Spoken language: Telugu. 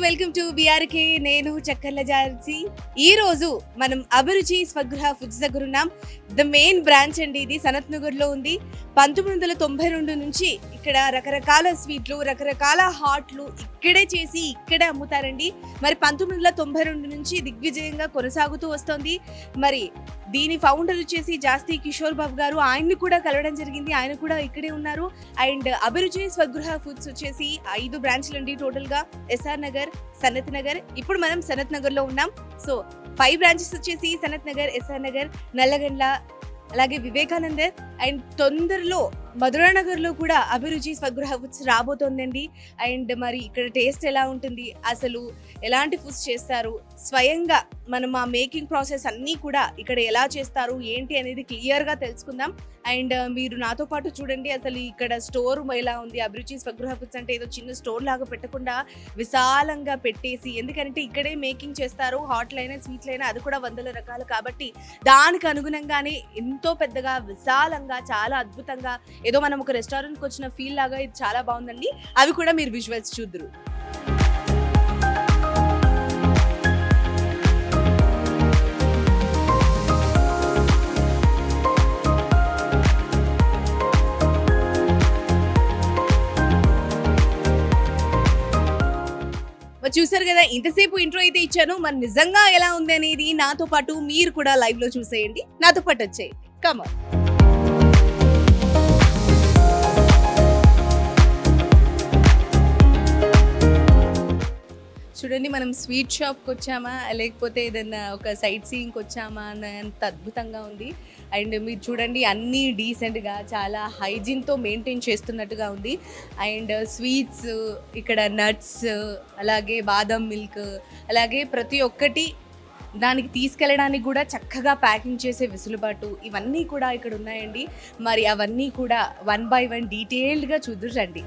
Welcome to BRK. నేను చక్కర్ల జార్జి. ఈ రోజు మనం అభిరుచి స్వగృహ ఫుడ్స్ దగ్గర ఉన్నాం. ద మెయిన్ బ్రాంచ్ అండి, ఇది సనత్ నగర్ లో ఉంది. 1992 నుంచి ఇక్కడ రకరకాల స్వీట్లు, రకరకాల హాట్లు ఇక్కడే చేసి ఇక్కడే అమ్ముతారండి. మరి 1992 నుంచి దిగ్విజయంగా కొనసాగుతూ వస్తుంది. మరి దీని ఫౌండర్ వచ్చేసి జాస్తి కిషోర్ బాబు గారు. ఆయన్ని కూడా కలవడం జరిగింది, ఆయన కూడా ఇక్కడే ఉన్నారు. అండ్ అభిరుచి స్వగృహ ఫుడ్స్ వచ్చేసి 5 బ్రాంచ్లు అండి టోటల్ గా. ఎస్ఆర్ నగర్, సనత్ నగర్, ఇప్పుడు మనం సనత్ నగర్ లో ఉన్నాం. సో 5 బ్రాంచెస్ వచ్చేసి సనత్ నగర్, ఎస్ఆర్ నగర్, నల్లగండ్ల, అలాగే వివేకానందర్, అండ్ తొందరలో మధురానగర్ లో కూడా అభిరుచి స్వగృహ ఫుడ్స్ రాబోతోందండి. అండ్ మరి ఇక్కడ టేస్ట్ ఎలా ఉంటుంది, అసలు ఎలాంటి ఫుడ్స్ చేస్తారు, స్వయంగా మనం ఆ మేకింగ్ ప్రాసెస్ అన్నీ కూడా ఇక్కడ ఎలా చేస్తారు ఏంటి అనేది క్లియర్ గా తెలుసుకుందాం. అండ్ మీరు నాతో పాటు చూడండి, అసలు ఇక్కడ స్టోర్ ఎలా ఉంది. అభిరుచి స్వగృహ ఫుడ్స్ అంటే ఏదో చిన్న స్టోర్ లాగా పెట్టకుండా విశాలంగా పెట్టేసి, ఎందుకంటే ఇక్కడే మేకింగ్ చేస్తారు. హాట్లైనా స్వీట్లైనా అది కూడా 100 రకాలు కాబట్టి దానికి అనుగుణంగానే ఎంతో పెద్దగా విశాలంగా చాలా అద్భుతంగా ఏదో మనం ఒక రెస్టారెంట్కి వచ్చిన ఫీల్ లాగా ఇది చాలా బాగుందండి. అవి కూడా మీరు విజువల్స్ చూద్దరు. చూసారు కదా, ఇంతసేపు ఇంట్రో అయితే ఇచ్చాను. మరి నిజంగా ఎలా ఉంది అనేది నాతో పాటు మీరు కూడా లైవ్ లో చూసేయండి. నాతో పాటు వచ్చేయండి, కమాన్. చూడండి, మనం స్వీట్ షాప్కి వచ్చామా లేకపోతే ఏదైనా ఒక సైట్ సీయింగ్కి వచ్చామా అన్నంత అద్భుతంగా ఉంది. అండ్ మీరు చూడండి, అన్నీ డీసెంట్గా చాలా హైజీన్తో మెయింటైన్ చేస్తున్నట్టుగా ఉంది. అండ్ స్వీట్స్, ఇక్కడ నట్స్, అలాగే బాదం మిల్క్, అలాగే ప్రతి ఒక్కటి దానికి తీసుకెళ్ళడానికి కూడా చక్కగా ప్యాకింగ్ చేసే వెసులుబాటు, ఇవన్నీ కూడా ఇక్కడ ఉన్నాయండి. మరి అవన్నీ కూడా 1 by 1 డీటెయిల్డ్గా చూద్దురండి.